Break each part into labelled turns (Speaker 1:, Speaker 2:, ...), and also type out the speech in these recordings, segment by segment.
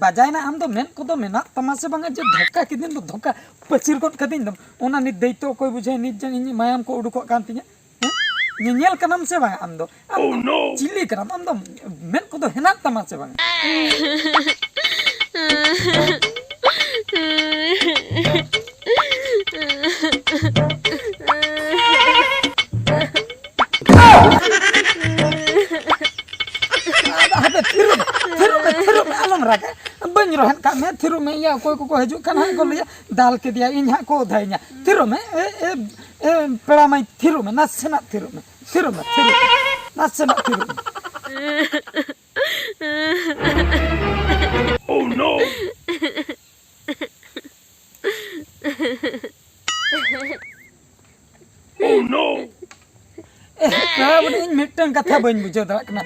Speaker 1: बाजायना आम दो मेन को दो मेना तमासे बांगा जे धोखा किदिन दो धोखा पचिर कोट कदिन दम ओना नि दैतो कोई बुझे नि जन इन मायाम को उडुको कान तिnya nyel kanam se bang am do cili kanam am do men ko do henat tama se bang ada thiru me alam raga bany rohan ka me thiru me ya koy ko haju kan ha ko liya dal ke dia in ha ko dhainya thiru me pera mai thiru me nasena thiru me nasena thiru oh no oh no Kalau ini miteng kata banyak bujuk tak kena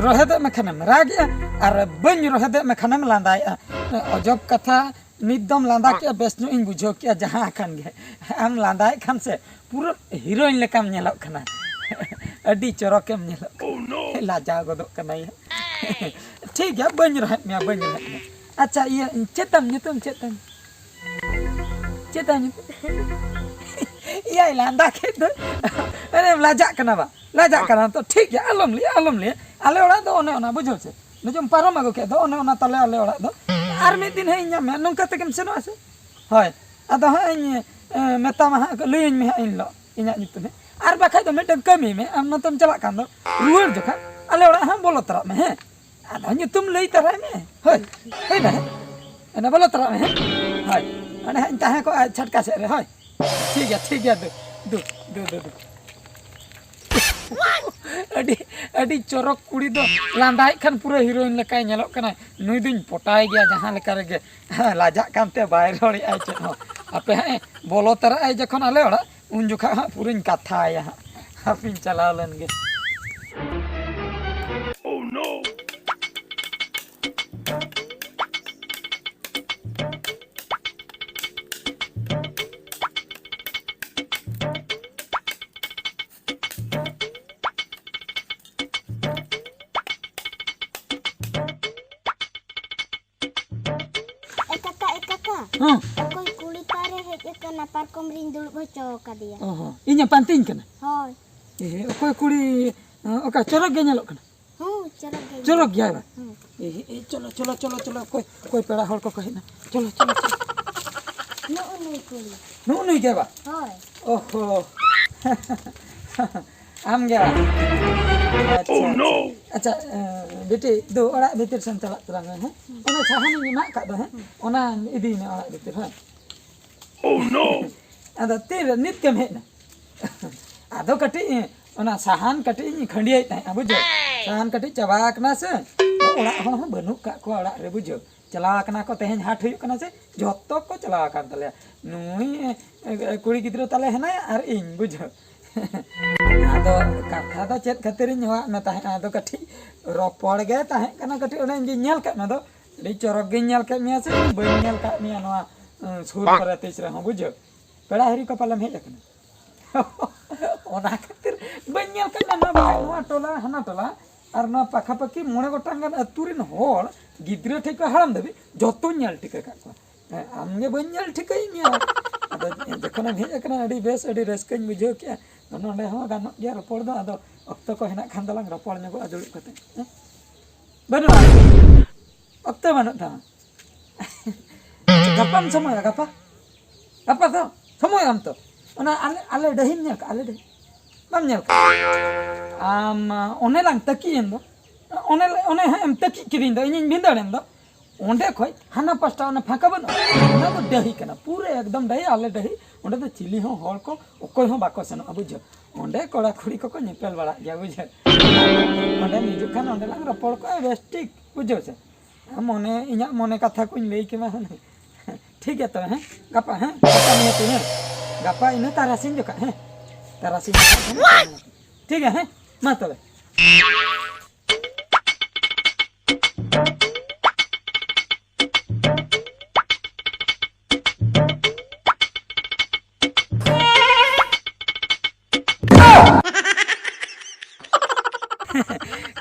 Speaker 1: rohade makanan ragi ar banyak rohade makanan melandai ojok kata nidom landai kia besno in bujuk kia jahan akan ge am landai kan se pura heroin lekam nyelok kena adi corok kem nyelok laja godok kena ya ठीक है बन रहा है अच्छा ये चेतन iya landa gitu ini lajak kena to ठीक है alom li ale orang do one ona bujul se nujum parom ago ke do one ona tale ale orang do ar mid din hai nya me nongka tekem seno ase hoy ado ha ini meta ma lein me in lo inya nyutu me ar bakai do meten kami me am notom chalak kan do ruar jokha ale orang ha bolo tara me he ado nyutum lei tara me hoy na ana bolo tara me hoy ana entah ko chatka se re hoy ठीक है दो अडी चोरक कुड़ी दो लांदाई खान पूरा heroine लेकाय नेलोक कना नुई दुñ पटाय गया जहां लेका रेगे लाजा कानते बाय रोड़ी आइ चेन हो आपे हे बोलो तरा आइ जखन आले ओड़ा उन जुखा पूरिन कथा आया हापिन चलाव लन गे oh no
Speaker 2: Aku kulit pare hej kana parkom ring dulu boco ka dia.
Speaker 1: Oh, inya panting kana.
Speaker 2: Hoi.
Speaker 1: Okoy kuri oka chorok ge nyalok kana. Chorok ge ba. चलो कोई पेड़ा हर को कहिना चलो नो नहीं के बा
Speaker 2: हoi.
Speaker 1: ओहो आम गया अच्छा बेटी दो ओड़ा भीतर सन चला तरंग है ओना छहानी नि मा का दो है ओना इदी ने ओड़ा भीतर है ओह नो अदा तीर नित के मेना आदो कटी ओना साहान कटी खंडियै ता बुझो साहान कटी चबाक ना से ओड़ा हन बनु का को ओड़ा रे बुझो चला कना को तेहन हाट हुई कना से जत्तो को चला कान तले नुई कुड़ी गिद्रो तले हना आर इन बुझो आदो कथा दो चेत खातिर नवा न ताहे आदो कठी रोपड़ गे ताहे कना कठी ओने जे नेल का दो डी चोरक गे नेल का मिया से बई नेल का मिया नवा सुर पर तेज रहो बुझो पेड़ा हरी को पालम हे जकना ओना खातिर बई नेल का ना नवा टोला हना टोला आर ना पाखा पाखी मोने गोटांग अतुरिन होल गिद्रो ठेक हाराम देबी जतो नेल टिका का को आमगे बई नेल ठिकई मिया आदो जखन हे जकना अडी बेस अडी रस्कन बुझो के नोंडे हो गानो या रपड़ दो आदो अक्तो को हेना खान दलांग रपड़ nego आदुड़ कते बनु अक्तो बनु था गपम समय गपा तो समय हम तो ओना आले दहिन नेल आले दे बम नेल आम ओने लांग तकी एन दो ओने हम तकी किरिन दो इन बिंदड़ेन दो ओंडे खोय हाना पास्टा ओने फाका बन ओना तो दही कना पूरे एकदम दही आले दही ओंडे तो चिली हो हर को ओकोय हो बाको सेनो बुझो ओंडे कोड़ा खुड़ी को निपेल बड़ा गया बुझो ओंडे निजु खान ओंडे लांग रपड़ को बेस्टिक बुझो से मने इना मने कथा को लई के मा ठीक है तो हैं गपा हैं गपा नहीं तो हैं गपा इने तारासिन जो का हैं तारासिन ठीक है मा तबे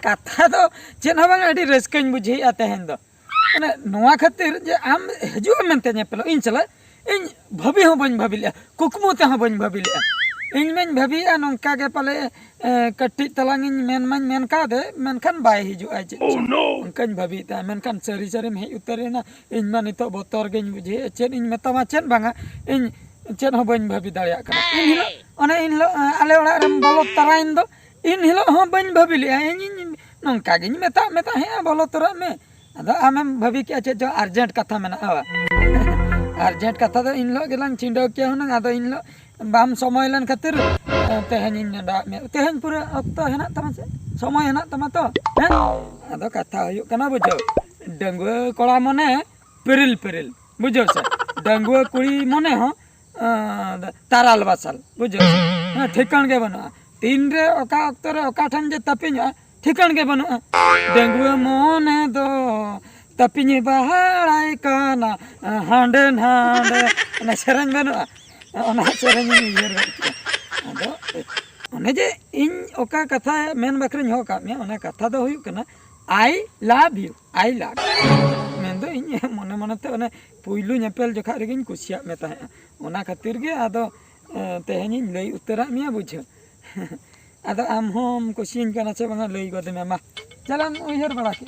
Speaker 1: कथा तो चेन बांग अडी रस्कन बुझे आते हैं दो माने नोआ खातिर जे आम हजुआ मेनते नेपेलो इन चला इन भाभी हो बन भाभी ले कुकमु ते हो बन भाभी ले इन में भाभी नोंका के पाले कट्टी तलांग इन मेन का दे मेनखान बाय हजुआ जे उनकन भाभी ता मेनखान सरी सरी में उतरेना इन मा नितो बोतर गेन बुझे चेन इन मेतामा चेन बांगा इन चेन हो बन भाभी दाड़िया कना इन हिलो ओने इन हिलो आले ओड़ा रम बोलो तराइन दो इन हिलो हो बन भाभी ले इन नोंका गे मेता हे बोलो तरा में अदा आमें भाभी के चे जो अर्जेंट कथा में अर्जेंट कथा तो इन लोग गेलांग चिंडो के हुना अदा इन लो बाम समय लन खातिर तेहन इन डा में तेहन पूरा अक्तो हेना तमा से समय हेना तमा तो हैं अदा कथा हुयु कना बुझो डंगुआ कोड़ा मने पेरिल बुझो से डंगुआ कुड़ी मने हो ताराल बासल बुझो से ठिकान के बना तीन रे ओका अक्तो रे ओका ठन जे तपिन ठिकान के बनु डंगुआ मोने दो तपिनी बहाड़ाई काना हांडे हांडे ना सेरन बनु ओना सेरन यर अदो ओने जे इन ओका कथा मेन बकरिन हो का मे ओना कथा दो हुयु कना आई लव यू मेन दो इन मने मने ते ओने पुइलु नेपेल जखा रेगिन कुसिया मे ताहे ओना खातिर गे अदो तेहनी लई उतरा मिया बुझो अदा आम हम कुशिन कना से बंगा लई गदे में मा चलन उहर बड़ा के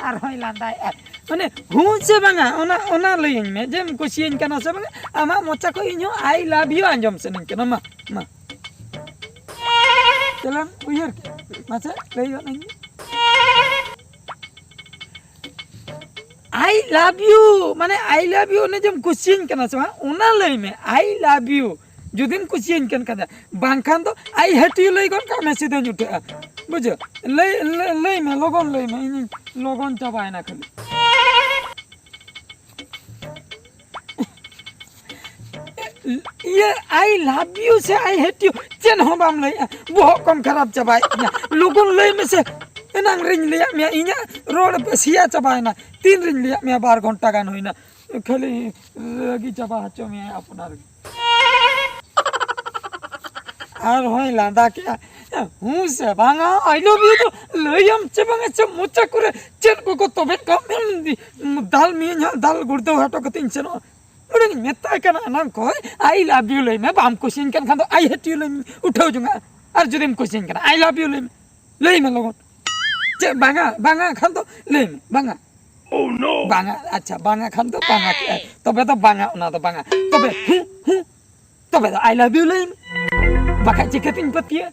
Speaker 1: आर होय लांदा माने हूं से बंगा ओना लईन में जेम कुशिन कना से बंगा आमा मोचा को इनो आई लव यू अंजम से निकना मा चलन उहर के मासे लई गन आई लव यू माने आई लव यू ने जेम कुशिन कना से ओना लई में आई लव यू जुदिन कुशियन कन कदा बांखान तो आई हेट यू लई गन का मैसेज दे जुटे बुझो लई में लोगन लई में लोगन चबाय ना खाली ये आई लव यू से आई हेट यू चेन हो बाम लई बहुत कम खराब चबाय लोगन लई में से एनांग रिंग लिया मिया इना रोड पे सिया चबाय ना 3 रिंग लिया मिया 12 घंटा गान होइना खाली रगी चबा हचो मिया अपनार आर होय लांदा के हूं से बांगा आई लव यू तो लयम से बांगा से मोचा करे चेन को तबे कम दाल मिया दाल गुड़दो हटो कतिन से उड़े मेता कना नाम को आई लव यू लय में बाम कुशिन कन खान तो आई हेट यू लय उठाओ जुंगा और जुदिम कुशिन कना आई लव यू लय में लोगन चे बांगा खान तो लय में बांगा ओह नो बांगा अच्छा बांगा खान तो बांगा तबे तो बांगा ना तो बांगा तबे तबे तो आई लव यू लय बाका चिकतिन पतिया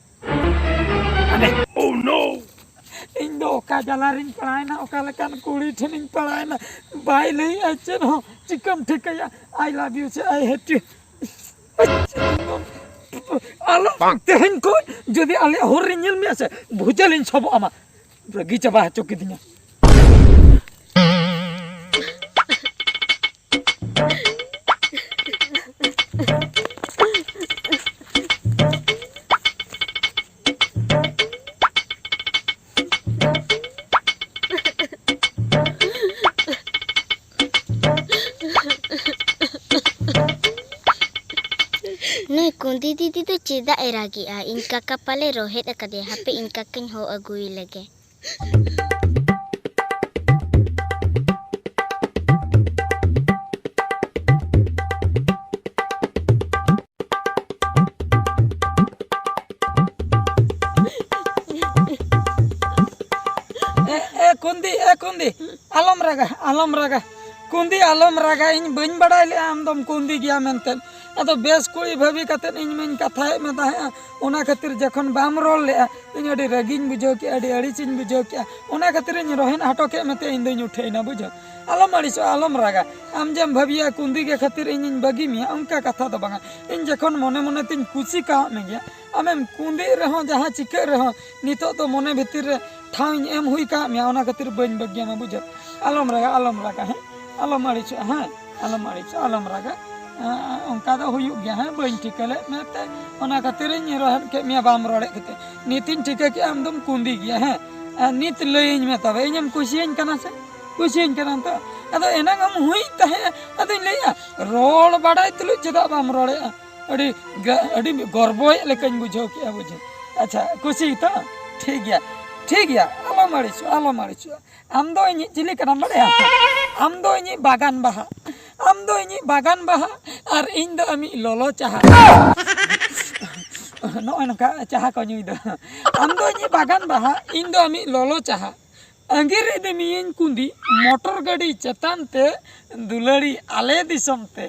Speaker 1: अरे ओह नो इन दो का जलारिन पड़ायना ओका लकान कुड़ी ठनिन पड़ायना बाई लई अचन हो चिकम ठिकया आई लव यू से आई हेट यू आलो तेहन को जदि आले होर रिनल में से भुजलिन सब आमा रगी चबा चोकी दिना
Speaker 2: नहीं कुंदी दीदी तो चेदा एरागी इनका कपाले रोहित अकदे हापे इनका कहीं हो अगुई लगे
Speaker 1: कुंदी आलम रागा कुंदी आलम रागा इन बन बड़ाई ले आम दम कुंदी गया मेनते अदो बेस कुड़ी भाभी कते इन में कथा में ताहे ओना खातिर जखन बाम रोल ले इन अडी रगिन बुझो के अडी अड़ीचिन बुझो के ओना खातिर इन रोहिन हटो के मते इन दिन उठे ना बुझो आलम अड़ीसो आलम रागा आम जम भाभिया कुंदी के खातिर इन बगी मिया उनका कथा तो बांगा इन जखन मने मने तिन कुसी का में गया आमेम कुंदी रहो जहां चिके रहो नितो तो मने भीतर रे ठाव एम हुई का मिया ओना खातिर बन बगिया में बुझो आलम रागा है आलम अड़ीसो हां आलम रागा उनका दो हुयु गया है बन ठिकले मेते ओना खातिर इन रोहन के मिया बाम रोड़े कते नितिन ठिके के आम दम कुंदी गया है नित लईन में तबे इनम कुशियन कना से कुशियन कना तो अदो एना गम हुई तहे अदो लैया रोड बाड़ाई तुलु चदा बाम रोड़े अड़ी गर्वोय लेकिन बुझो के बुझो अच्छा कुशी तो ठीक गया ठीक गया आलो मारिचो आम दो इᱧ चिली कनाम बाड़ाया आम दो इᱧ बागान बाहा आम दो इᱧ बागान बाहा और इन दो आमी लोलो चाहा नॉय नका चाहा को ᱧᱩᱭ दो आम दो इᱧ बागान बाहा इन दो आमी लोलो चाहा अंगीर इदे मियन कुंदी मोटर गाड़ी चतान ते दुलड़ी आले दिसम ते